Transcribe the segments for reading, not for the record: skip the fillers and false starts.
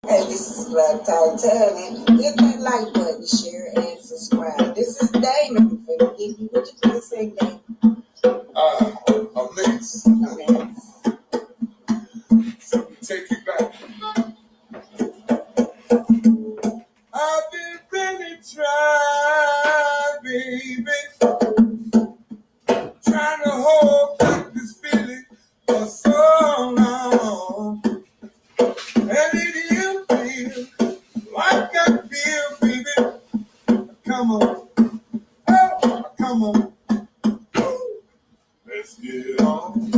Hey, this is Black Tie Turning. Hit that like button, share, and subscribe. This is Damon. What you gonna say, Damon? A mix. So we take it back. I've been really trying, baby, trying to hold back this feeling for so long. And it feel like I feel, baby. Come on, oh, come on. Let's get it on.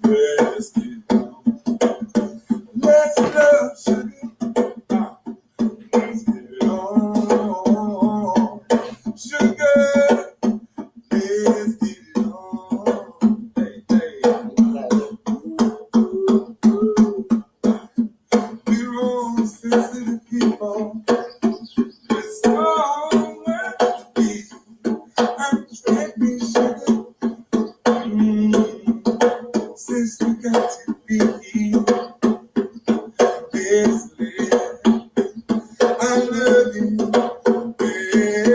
Let's get it on. Let's love, sugar. Let's get it on. Sugar. Let's get it on. Hey, hey. We're all sensitive people. It's all worth to be. I'm happy, sugar. Since we got to be this late, I love you, baby.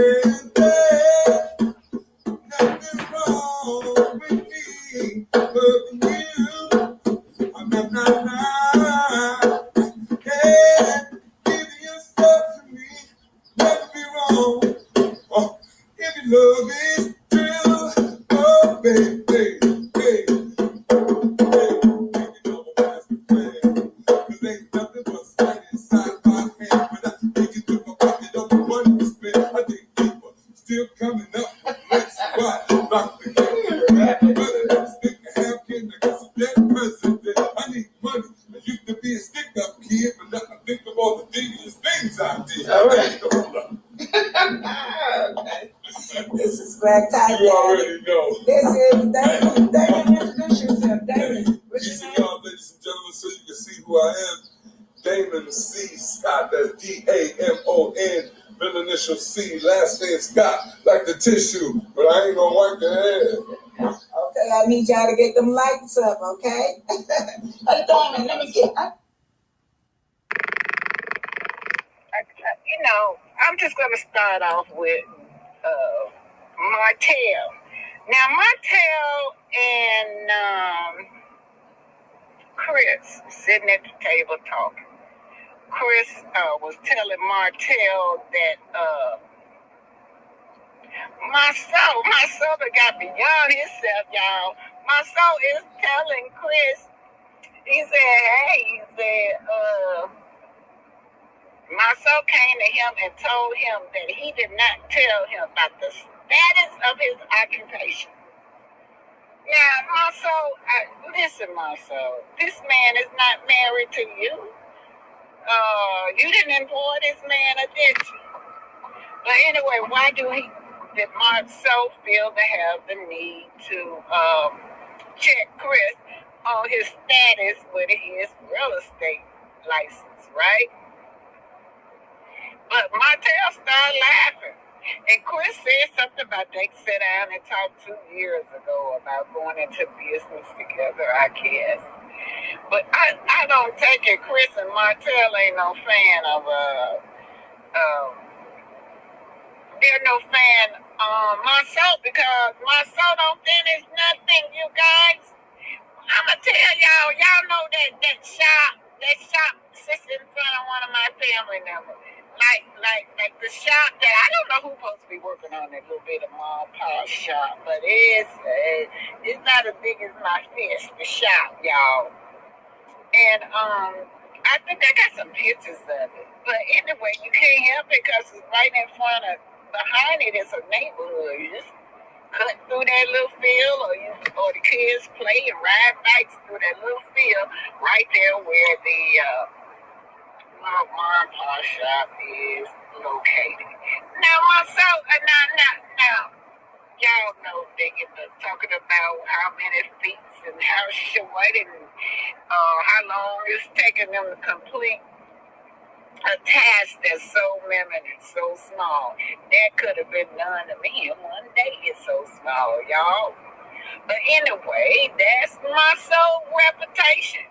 Nothing wrong with me, loving you. I'm not, yeah, giving yourself to me. Never be wrong. Oh, if your love is true, oh, baby, baby, baby. Ain't nothing but sight inside my hand. When I take it to my pocket, on the money to spend, I think people still coming up with let's why rock the game. But I stick a half kid, I guess it's that president. I need money. I used to be a stick-up kid, but now I think of all the devious things I did. All right. Okay. This is Black Tie. You already know. This is Damon. Damon, introduce yourself. Damon. What's your name? Y'all, ladies and gentlemen, so you can see who I am. Damon C. Scott, that's D-A-M-O-N, middle initial C, last name Scott, like the tissue, but I ain't gonna wipe the head. Okay, I need y'all to get them lights up, okay? Hey, Damon, let me get... I'm just going to start off with Martell. Now, Martell and Chris sitting at the table talking. Chris was telling Martell that Marsau got beyond himself, y'all. Marsau is telling Chris, he said, Marsau came to him and told him that he did not tell him about the status of his occupation. Now, listen, Marsau, this man is not married to you. You didn't employ this man, or did you? But anyway, why did Marsau feel to have the need to check Chris on his status with his real estate license, right? But Martell started laughing. And Chris said something about they sat down and talked 2 years ago about going into business together, I guess. But I don't take it. Chris and Martell ain't no fan of they're no fan Marsau, because Marsau don't finish nothing, you guys. I'ma tell y'all know that shop sits in front of one of my family members. Like the shop that I don't know who's supposed to be working on that little bit of Martel shop, but it's not as big as my fist, the shop, y'all. And I think I got some pictures of it. But anyway, you can't help it because it's right in front of, behind it is a neighborhood. You just cut through that little field, or the kids play and ride bikes through that little field right there where the Martel shop is located. Now, now, y'all know they get to talking about how many feet and how short and how long it's taking them to complete a task that's so limited, so small. That could have been done to me in one day. It's so small, y'all. But anyway, that's my soul reputation.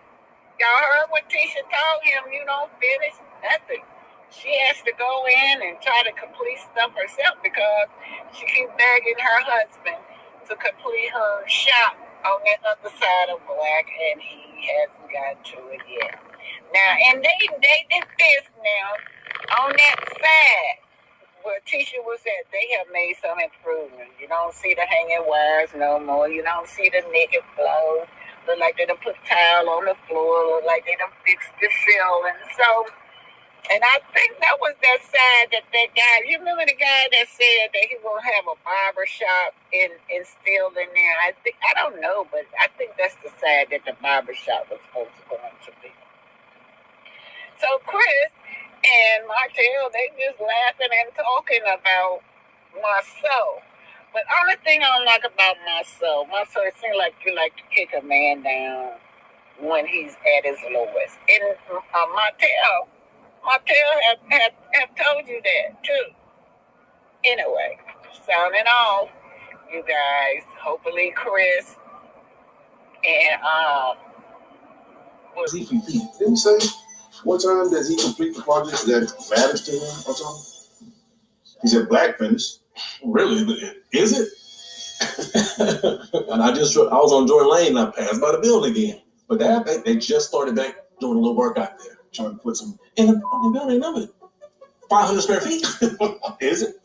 Y'all heard what Tisha told him, you don't finish nothing. She has to go in and try to complete stuff herself because she keeps begging her husband to complete her shop on the other side of Black, and he hasn't got to it yet. Now, and they did this now on that side where Tisha was at. They have made some improvement. You don't see the hanging wires no more. You don't see the naked floor. Look like they done put tile on the floor. Look like they done fixed the ceiling. So, and I think that was that side that guy, you remember the guy that said that he will have a barber shop instilled in there? I don't know, but I think that's the side that the barber shop was supposed to go to be. So Chris and Martell, they just laughing and talking about Marsau. But only thing I don't like about Marsau, it seems like you like to kick a man down when he's at his lowest. And Martell have told you that too. Anyway, sounding off, you guys. Hopefully, Chris and Didn't he say one time that he complete the projects that matters to him or something? He said Black finished. Really? Is it? And I was on Jordan Lane and I passed by the building again. But they just started back doing a little work out there, trying to put some in the building number 500 square feet. Is it?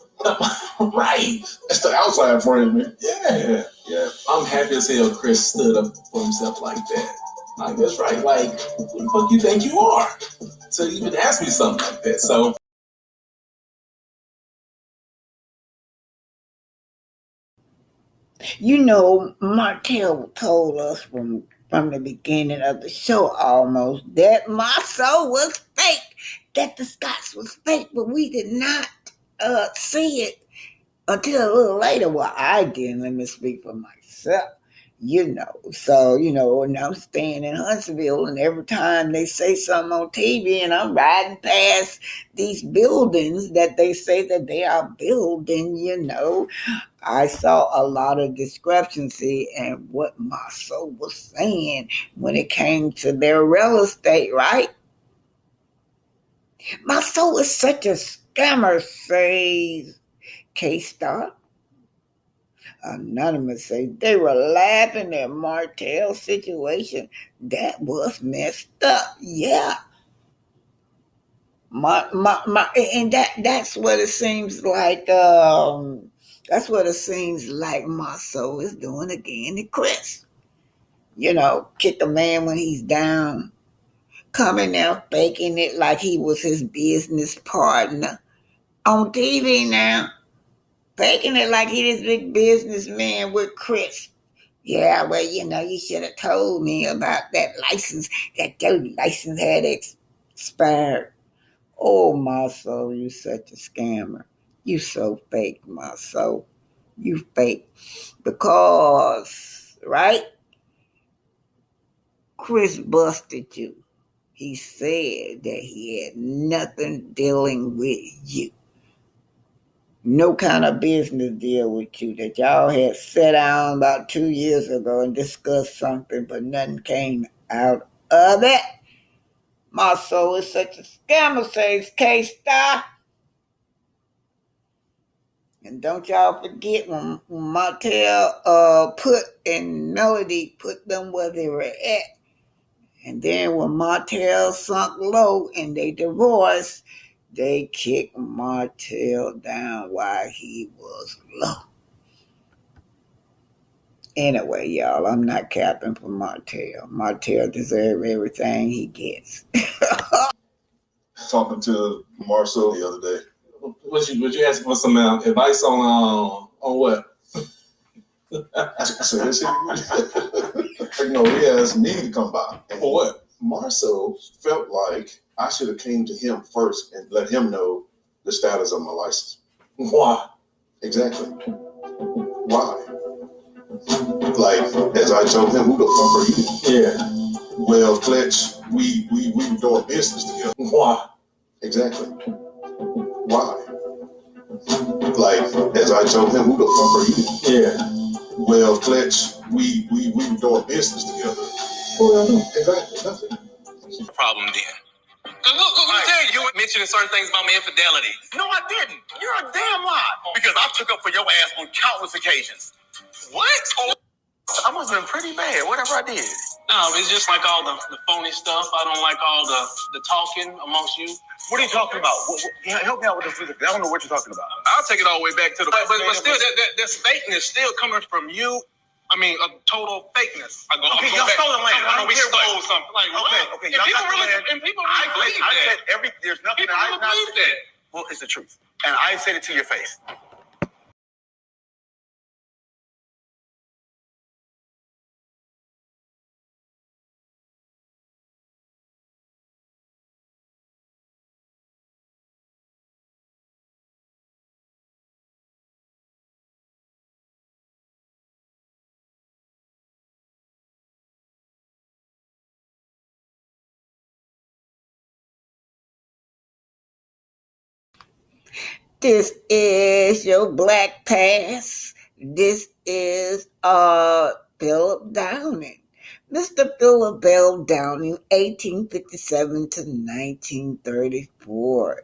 Right. That's the outside frame, man. Yeah. I'm happy as hell Chris stood up for himself like that. Like, that's right. Like, who the fuck you think you are to even ask me something like that? So. You know, Martell told us from the beginning of the show almost that Marsau was fake, that the Scots was fake, but we did not see it until a little later. Well, I didn't. Let me speak for myself. So, and I'm staying in Huntsville, and every time they say something on TV and I'm riding past these buildings that they say that they are building, I saw a lot of discrepancy in what Marsau was saying when it came to their real estate, right? Marsau is such a scammer, says K-Star. Anonymous say they were laughing at Martell's situation. That was messed up. Yeah. And that's what it seems like. That's what it seems like Marsau is doing again to Chris. Kick a man when he's down, coming out faking it like he was his business partner on TV now, faking it like he this big businessman with Chris. Yeah, well, you should have told me about that license. That your license had expired. Oh, Marsau, you such a scammer. You so fake, Marsau. You fake. Because, right? Chris busted you. He said that he had nothing dealing with you. No kind of business deal with you. That y'all had sat down about 2 years ago and discussed something, but nothing came out of it. Marsau is such a scammer, says K-Star. And don't y'all forget when Martell and Melody put them where they were at. And then when Martell sunk low and they divorced, they kicked Martell down while he was low. Anyway, y'all, I'm not capping for Martell. Martell deserves everything he gets. Talking to Marsau the other day. Was you asking for some advice on what? So he asked me to come by. And for what? Marsau felt like I should have came to him first and let him know the status of my license. Why? Exactly. Why? Like, as I told him, who the fuck are you? Yeah. Well, Fletch, we were doing business together. Why? Exactly. Why? Like, as I told him, who the fuck are you? Yeah. Well, Fletch, we were doing business together. Well, no, exactly, nothing. Problem then. Cause look, let me tell you, you were mentioning certain things about my infidelity. No, I didn't. You're a damn lie. Because I took up for your ass on countless occasions. What? Oh, I must have been pretty bad, whatever I did. No, it's just like all the phony stuff. I don't like all the talking amongst you. What are you talking about? Help me out with this. I don't know what you're talking about. I'll take it all the way back to the... But still, that statement is still coming from you. I mean, a total fakeness. Okay, y'all stole the land. I don't care what. Something. Like, okay. And people really believe that. I said there's nothing that I've not said. That. Well, it's the truth. And I said it to your face. This is your Black Pass. This is Philip Downing. Mr. Philip Bell Downing, 1857 to 1934.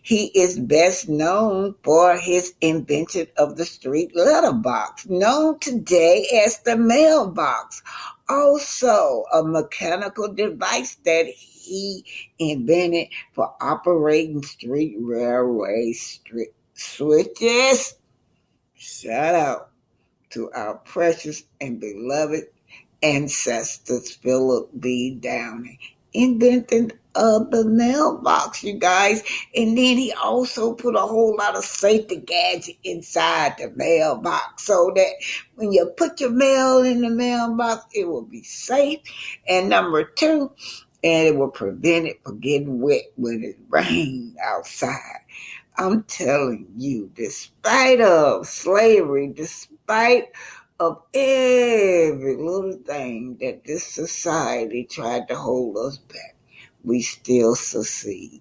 He is best known for his invention of the street letterbox, known today as the mailbox. Also, a mechanical device that he invented for operating street railway switches. Shout out to our precious and beloved ancestors, Philip B. Downing, invented the mailbox, you guys. And then he also put a whole lot of safety gadget inside the mailbox so that when you put your mail in the mailbox, it will be safe. And number two, and it will prevent it from getting wet when it rains outside. I'm telling you, despite of slavery, despite of every little thing that this society tried to hold us back, we still succeed.